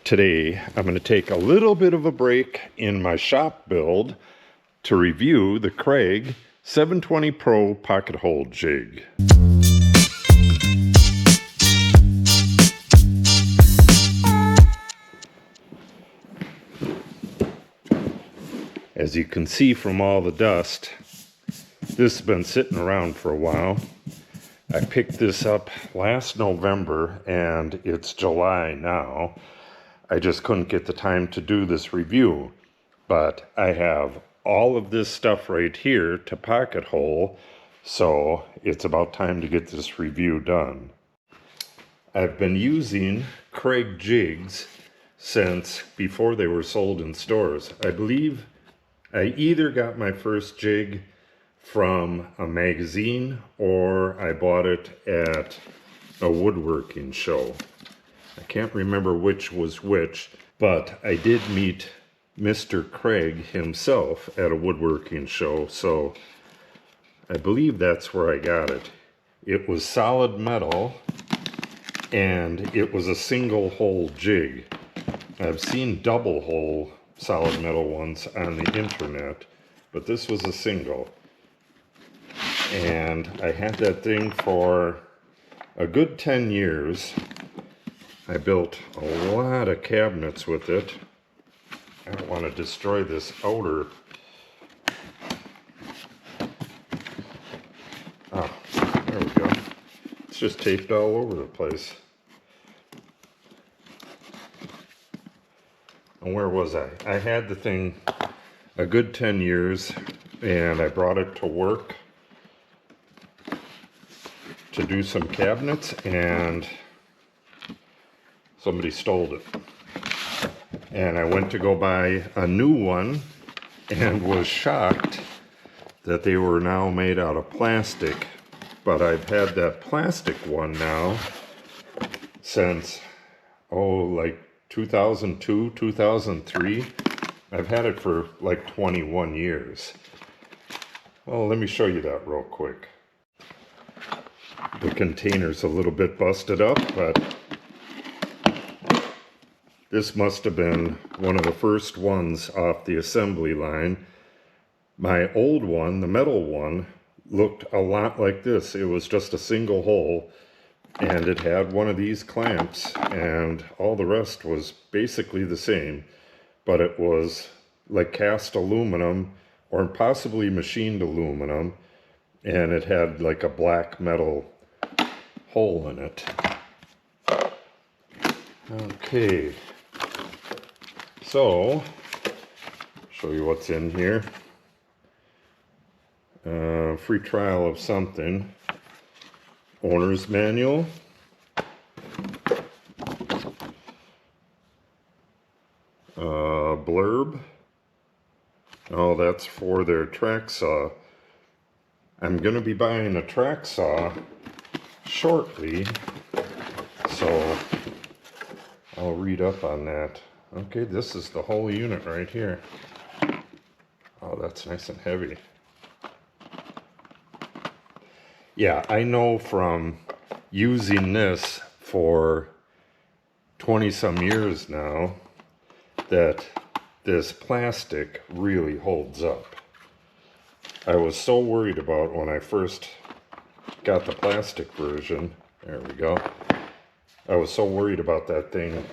Today, I'm going to take a little bit of a break in my shop build to review the Kreg 720PRO Pocket Hole Jig. As you can see from all the dust, this has been sitting around for a while. I picked this up last November and it's July now. I just couldn't get the time to do this review, but I have all of this stuff right here to pocket hole, so it's about time to get this review done. I've been using Kreg jigs since before they were sold in stores. I believe I either got my first jig from a magazine or I bought it at a woodworking show. I can't remember which was which, but I did meet Mr. Kreg himself at a woodworking show, so I believe that's where I got it. It was solid metal, and it was a single hole jig. I've seen double hole solid metal ones on the internet, but this was a single. And I had that thing for a good 10 years. I built a lot of cabinets with it. I don't want to destroy this outer. Oh, there we go. It's just taped all over the place. And where was I? I had the thing a good 10 years and I brought it to work to do some cabinets and somebody stole it. And I went to go buy a new one and was shocked that they were now made out of plastic. But I've had that plastic one now since, like 2002, 2003. I've had it for like 21 years. Well, let me show you that real quick. The container's a little bit busted up, but this must have been one of the first ones off the assembly line. My old one, the metal one, looked a lot like this. It was just a single hole, and it had one of these clamps, and all the rest was basically the same, but it was like cast aluminum or possibly machined aluminum, and it had like a black metal hole in it. Okay. So, show you what's in here. Free trial of something. Owner's manual. Blurb. Oh, that's for their track saw. I'm going to be buying a track saw shortly, so I'll read up on that. Okay, this is the whole unit right here. Oh, that's nice and heavy. Yeah, I know from using this for 20 some years now that this plastic really holds up. I was so worried about when I first got the plastic version. There we go. I was so worried about that thing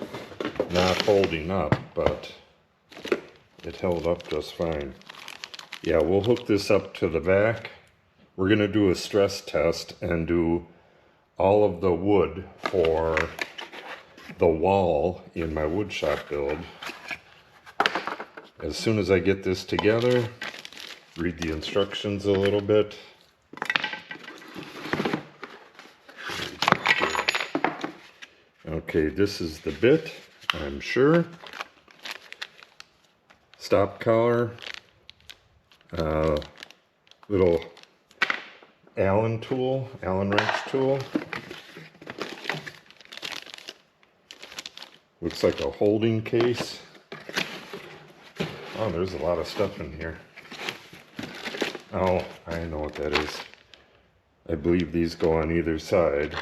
not holding up, but it held up just fine. Yeah, we'll hook this up to the back. We're going to do a stress test and do all of the wood for the wall in my woodshop build. As soon as I get this together, read the instructions a little bit. Okay, this is the bit, I'm sure. Stop collar, little Allen wrench tool. Looks like a holding case. Oh, there's a lot of stuff in here. Oh, I know what that is. I believe these go on either side.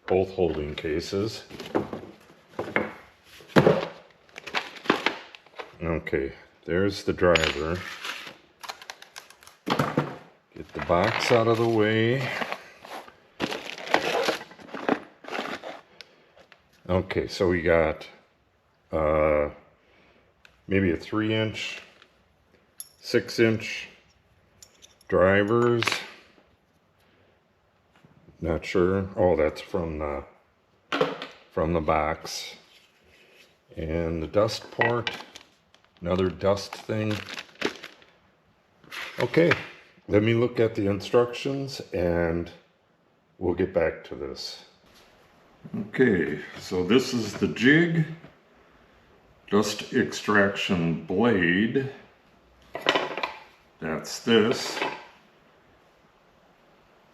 Both holding cases. Okay, there's the driver. Get the box out of the way. Okay, so we got maybe a 3-inch, 6-inch drivers. Not sure. Oh, that's from the box. And the dust port, another dust thing. Okay, let me look at the instructions and we'll get back to this. Okay, so this is the jig, dust extraction blade. That's this.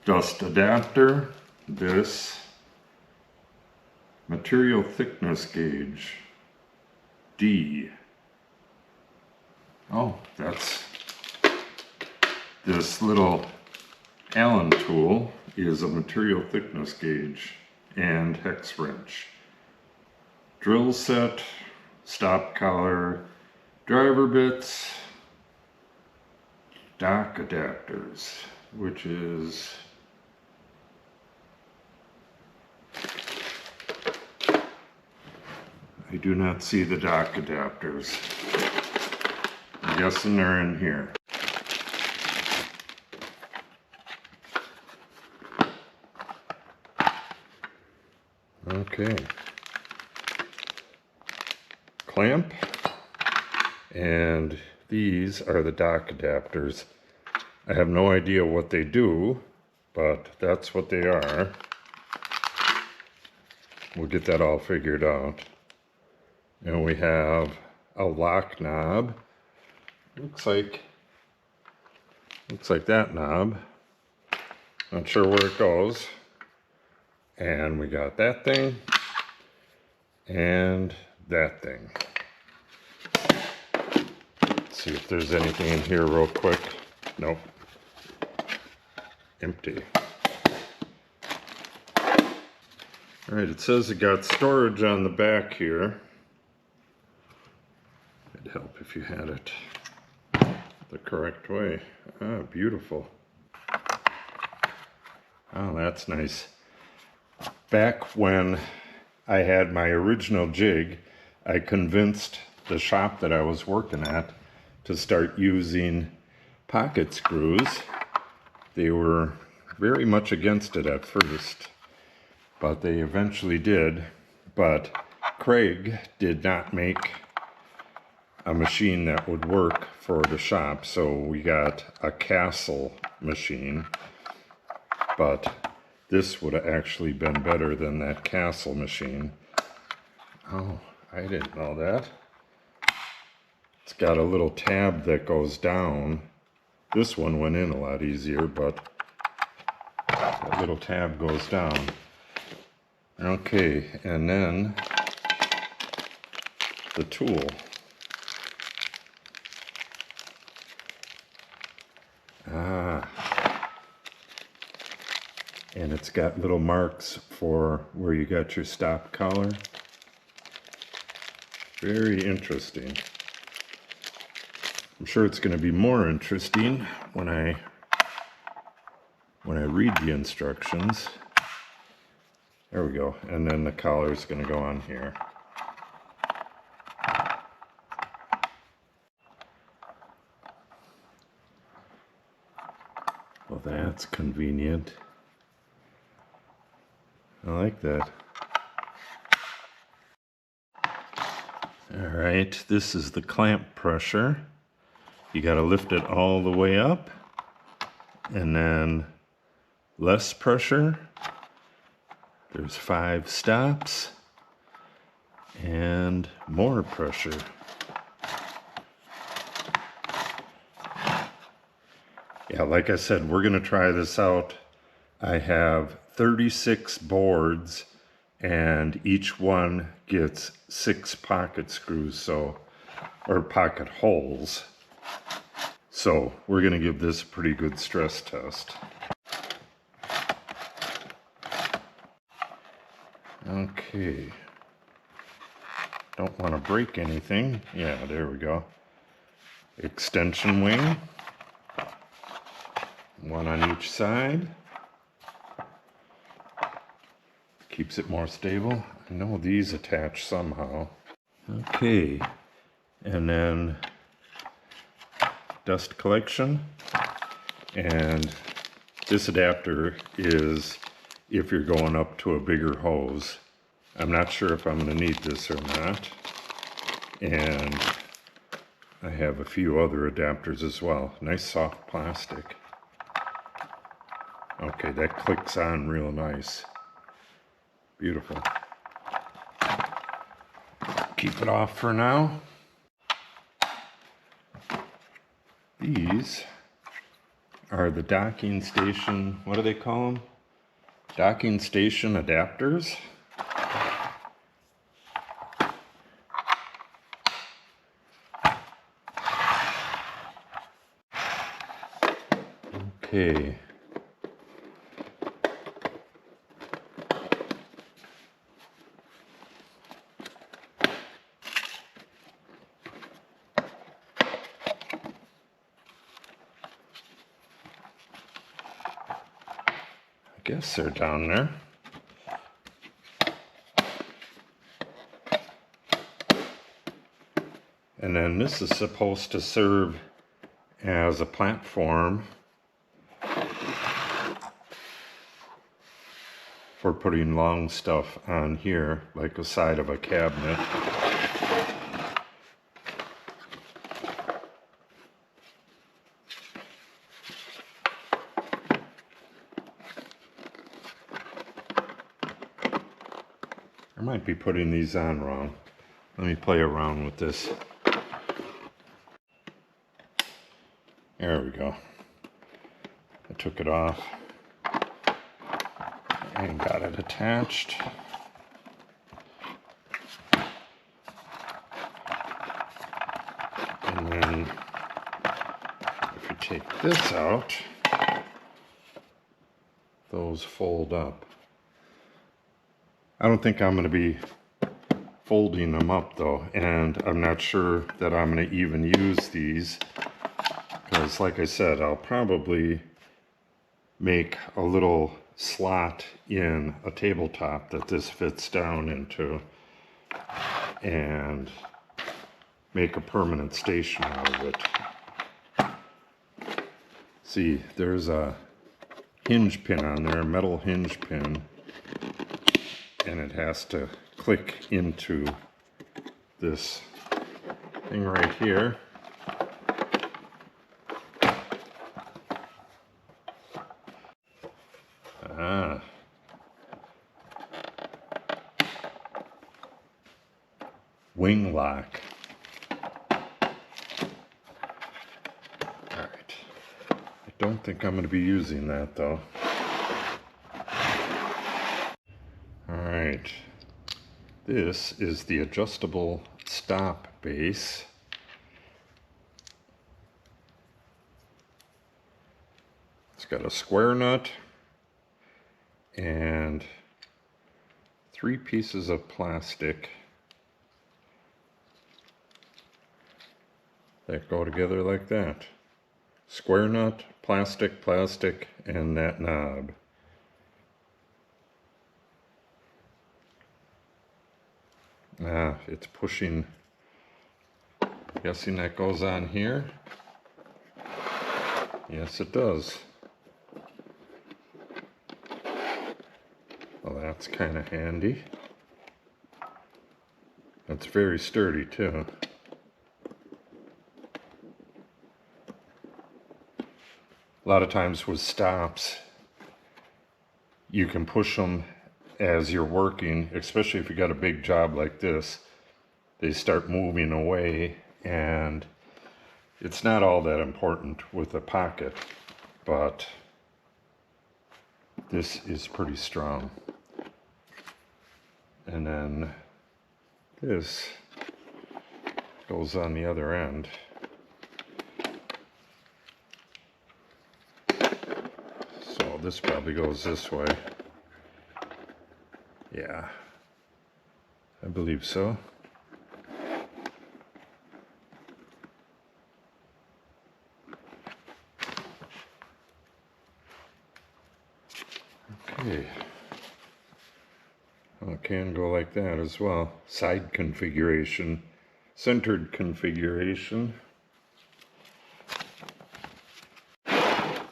Dust adapter, this. Material thickness gauge, D. Oh, that's this little Allen tool is a material thickness gauge and hex wrench. Drill set, stop collar, driver bits, dock adapters, which is I do not see the dock adapters. I'm guessing they're in here. Okay. Clamp. And these are the dock adapters. I have no idea what they do, but that's what they are. We'll get that all figured out. And we have a lock knob. Looks like that knob. Not sure where it goes. And we got that thing and that thing. Let's see if there's anything in here real quick. Nope. Empty. Alright, it says it got storage on the back here. It'd help if you had it the correct way. Ah, beautiful. Oh, that's nice. Back when I had my original jig, I convinced the shop that I was working at to start using pocket screws. They were very much against it at first, but they eventually did. But Kreg did not make a machine that would work for the shop, so we got a Castle machine, but this would have actually been better than that Castle machine. Oh, I didn't know that. It's got a little tab that goes down. This one went in a lot easier, but that little tab goes down. Okay, and then the tool. And it's got little marks for where you got your stop collar. Very interesting. I'm sure it's going to be more interesting when I read the instructions. There we go. And then the collar is going to go on here. Well, that's convenient. I like that. All right, this is the clamp pressure. You got to lift it all the way up, and then less pressure. There's 5 stops, and more pressure. Yeah, like I said, we're going to try this out. I have 36 boards, and each one gets 6 pocket screws, or pocket holes. So we're going to give this a pretty good stress test. Okay. Don't want to break anything. Yeah, there we go. Extension wing. One on each side. Keeps it more stable. I know these attach somehow. Okay, and then dust collection. And this adapter is if you're going up to a bigger hose. I'm not sure if I'm going to need this or not. And I have a few other adapters as well. Nice soft plastic. Okay, that clicks on real nice. Beautiful. Keep it off for now. These are the docking station, what do they call them? Docking station adapters. Okay. I guess they're down there. And then this is supposed to serve as a platform for putting long stuff on here, like the side of a cabinet. I might be putting these on wrong. Let me play around with this. There we go. I took it off and got it attached. And then if you take this out, those fold up. I don't think I'm going to be folding them up though, and I'm not sure that I'm going to even use these, because like I said, I'll probably make a little slot in a tabletop that this fits down into and make a permanent station out of it. See, there's a hinge pin on there, a metal hinge pin, and it has to click into this thing right here. Wing lock. Alright. I don't think I'm going to be using that though. Alright. This is the adjustable stop base. It's got a square nut and 3 pieces of plastic that go together like that. Square nut, plastic, plastic, and that knob. It's pushing. Guessing that goes on here. Yes, it does. Well, that's kind of handy. That's very sturdy too. A lot of times with stops, you can push them as you're working, especially if you got a big job like this. They start moving away, and it's not all that important with a pocket, but this is pretty strong. And then this goes on the other end. So this probably goes this way. Yeah, I believe so. Okay. Well, it can go like that as well. Side configuration, centered configuration.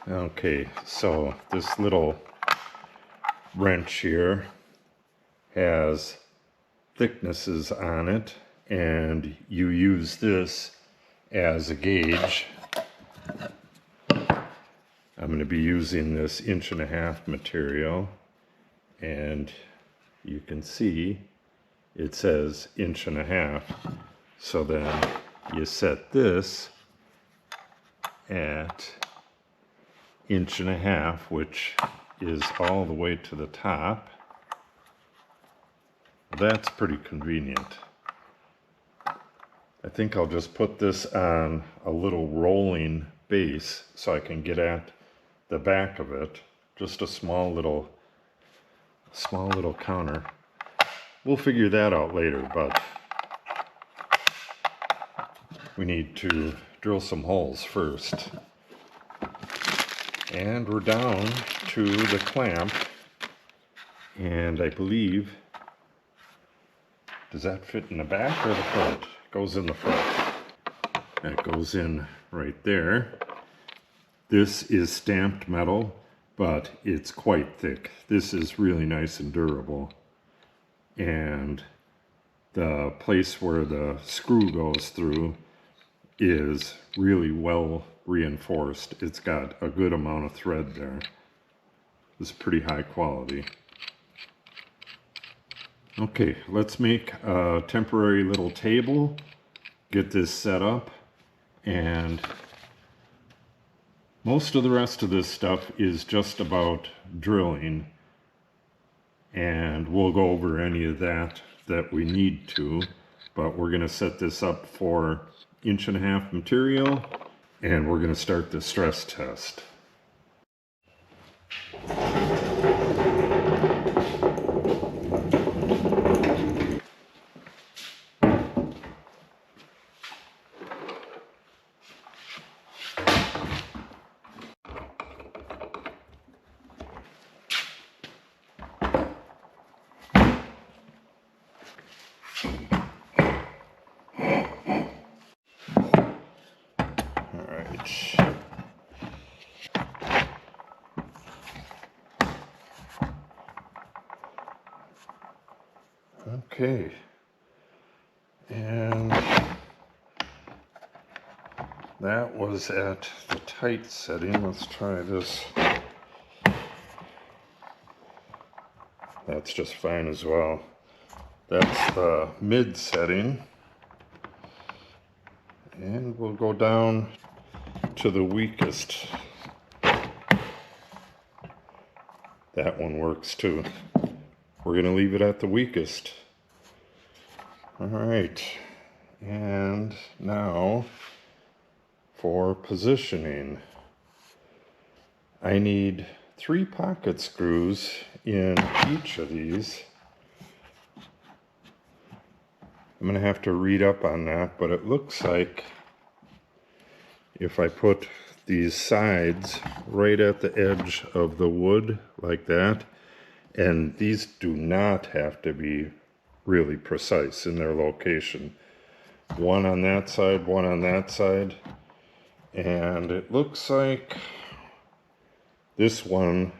Okay, so this little wrench here has thicknesses on it, and you use this as a gauge. I'm going to be using this 1.5" material, and you can see it says 1.5". So then you set this at 1.5", which is all the way to the top. That's pretty convenient. I think I'll just put this on a little rolling base so I can get at the back of it. Just a small little counter. We'll figure that out later, but we need to drill some holes first. And we're down to the clamp, and I believe, does that fit in the back or the front? It goes in the front. That goes in right there. This is stamped metal, but it's quite thick. This is really nice and durable. And the place where the screw goes through is really well reinforced. It's got a good amount of thread there. It's pretty high quality. Okay, let's make a temporary little table, get this set up, and most of the rest of this stuff is just about drilling, and we'll go over any of that we need to, but we're going to set this up for 1.5" material, and we're going to start the stress test. Okay, and that was at the tight setting. Let's try this. That's just fine as well. That's the mid setting. And we'll go down to the weakest. That one works too. We're going to leave it at the weakest. All right, and now for positioning. I need 3 pocket screws in each of these. I'm going to have to read up on that, but it looks like if I put these sides right at the edge of the wood like that, and these do not have to be really precise in their location. One on that side, one on that side, and it looks like this one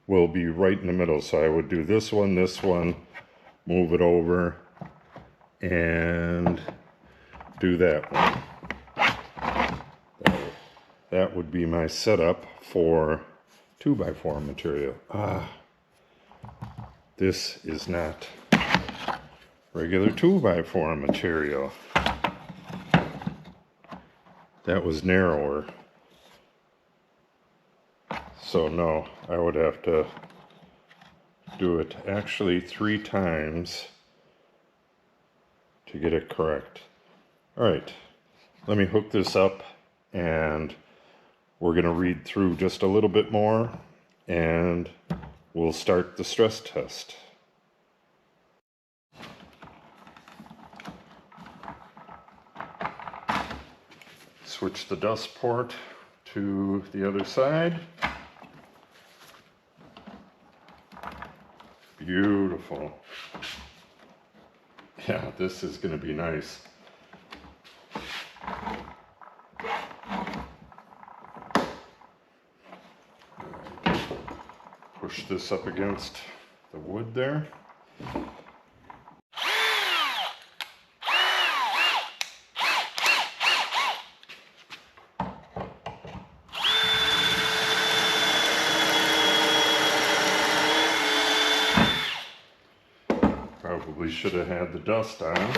will be right in the middle. So I would do this one, move it over, and do that one. That would be my setup for 2x4 material. This is not regular 2x4 material. That was narrower. So no, I would have to do it actually 3 times to get it correct. All right, let me hook this up, and we're going to read through just a little bit more, and we'll start the stress test. Switch the dust port to the other side. beautiful. Yeah, this is going to be nice. Push this up against the wood there. Probably should have had the dust on.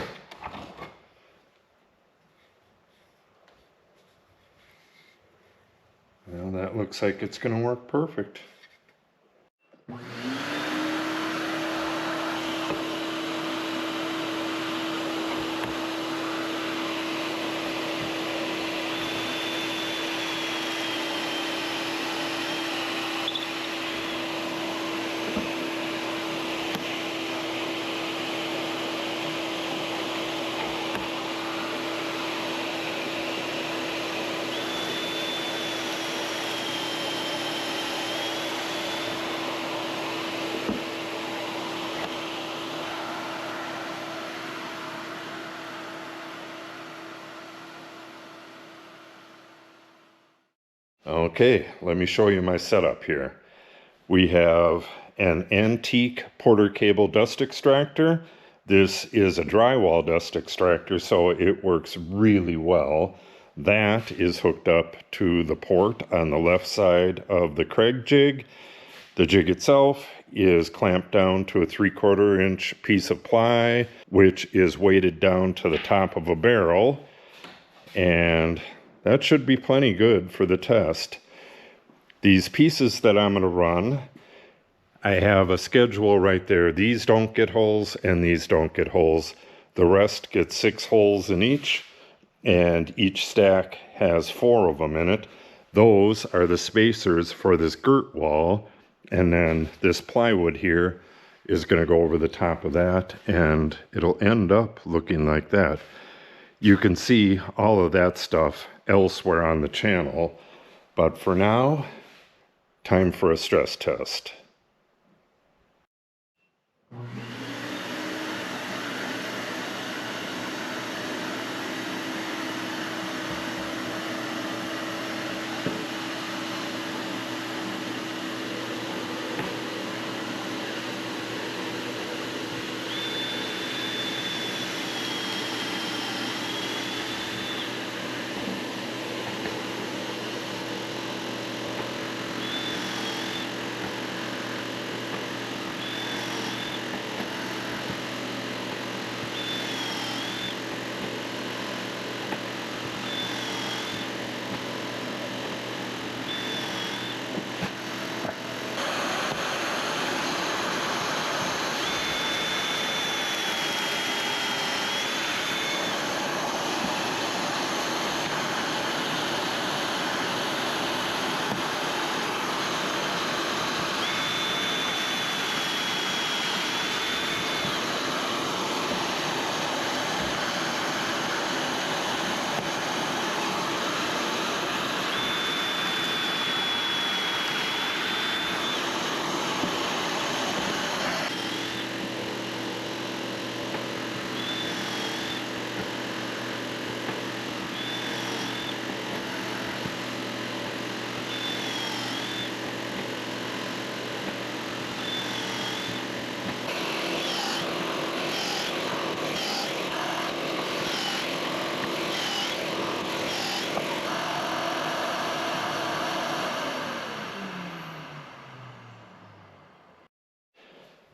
Well, that looks like it's going to work perfect. Okay, let me show you my setup here. We have an antique Porter cable dust extractor. This is a drywall dust extractor, so it works really well. That is hooked up to the port on the left side of the Kreg jig. The jig itself is clamped down to a 3/4 inch piece of ply, which is weighted down to the top of a barrel. And that should be plenty good for the test. These pieces that I'm going to run, I have a schedule right there. These don't get holes and these don't get holes. The rest get 6 holes in each, and each stack has 4 of them in it. Those are the spacers for this girt wall, and then this plywood here is going to go over the top of that, and it'll end up looking like that. You can see all of that stuff elsewhere on the channel, but for now, time for a stress test.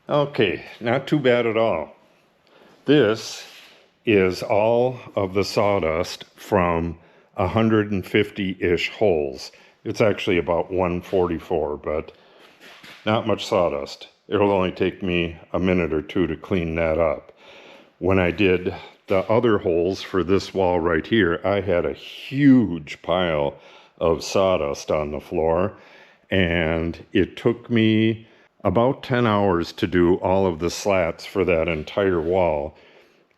Okay, not too bad at all. This is all of the sawdust from 150-ish holes. It's actually about 144, but not much sawdust. It'll only take me a minute or two to clean that up. When I did the other holes for this wall right here, I had a huge pile of sawdust on the floor, and it took me about 10 hours to do all of the slats for that entire wall.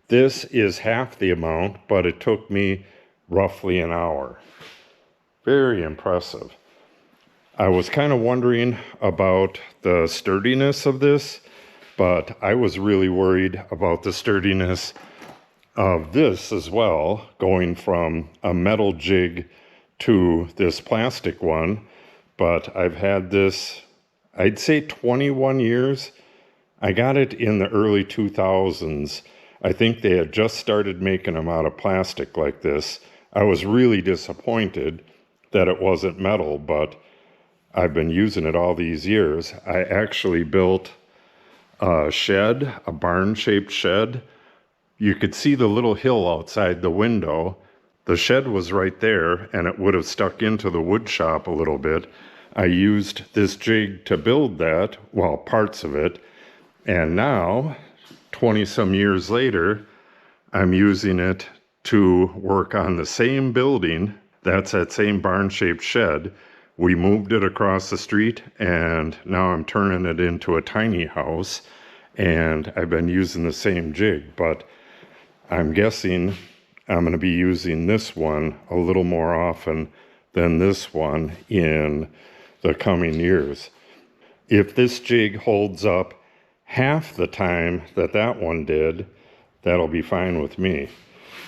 This is half the amount, but it took me roughly an hour. Very impressive. I was kind of wondering about the sturdiness of this, but I was really worried about the sturdiness of this as well, going from a metal jig to this plastic one. But I've had this, I'd say 21 years. I got it in the early 2000s. I think they had just started making them out of plastic like this. I was really disappointed that it wasn't metal, but I've been using it all these years. I actually built a shed, a barn-shaped shed. You could see the little hill outside the window. The shed was right there, and it would have stuck into the wood shop a little bit. I used this jig to build that, well, parts of it, and now, 20-some years later, I'm using it to work on the same building. That's that same barn-shaped shed. We moved it across the street, and now I'm turning it into a tiny house, and I've been using the same jig, but I'm guessing I'm going to be using this one a little more often than this one in the coming years. If this jig holds up half the time that that one did, that'll be fine with me.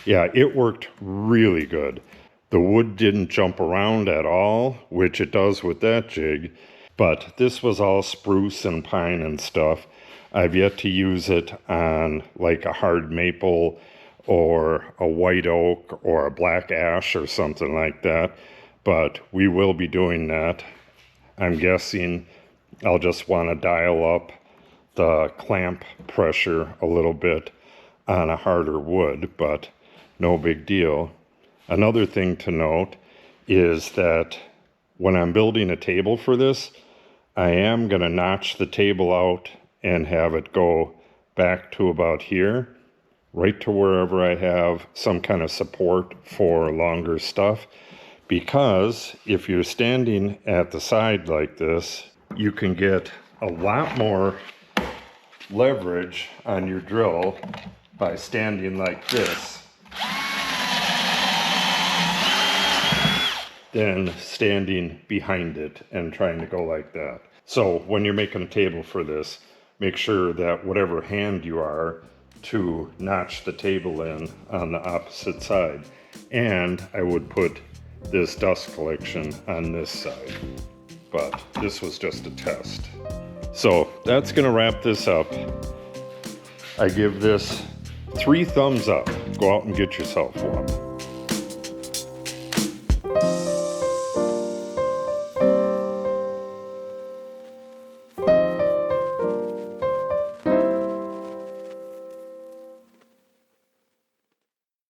Yeah, it worked really good. The wood didn't jump around at all, which it does with that jig, but this was all spruce and pine and stuff. I've yet to use it on like a hard maple or a white oak or a black ash or something like that, but we will be doing that. I'm guessing I'll just want to dial up the clamp pressure a little bit on a harder wood, but no big deal. Another thing to note is that when I'm building a table for this, I am going to notch the table out and have it go back to about here, right to wherever I have some kind of support for longer stuff. Because if you're standing at the side like this, you can get a lot more leverage on your drill by standing like this than standing behind it and trying to go like that. So when you're making a table for this, make sure that whatever hand you are to notch the table in on the opposite side. And I would put this dust collection on this side, but this was just a test. So that's gonna wrap this up. I give this 3 thumbs up. Go out and get yourself one.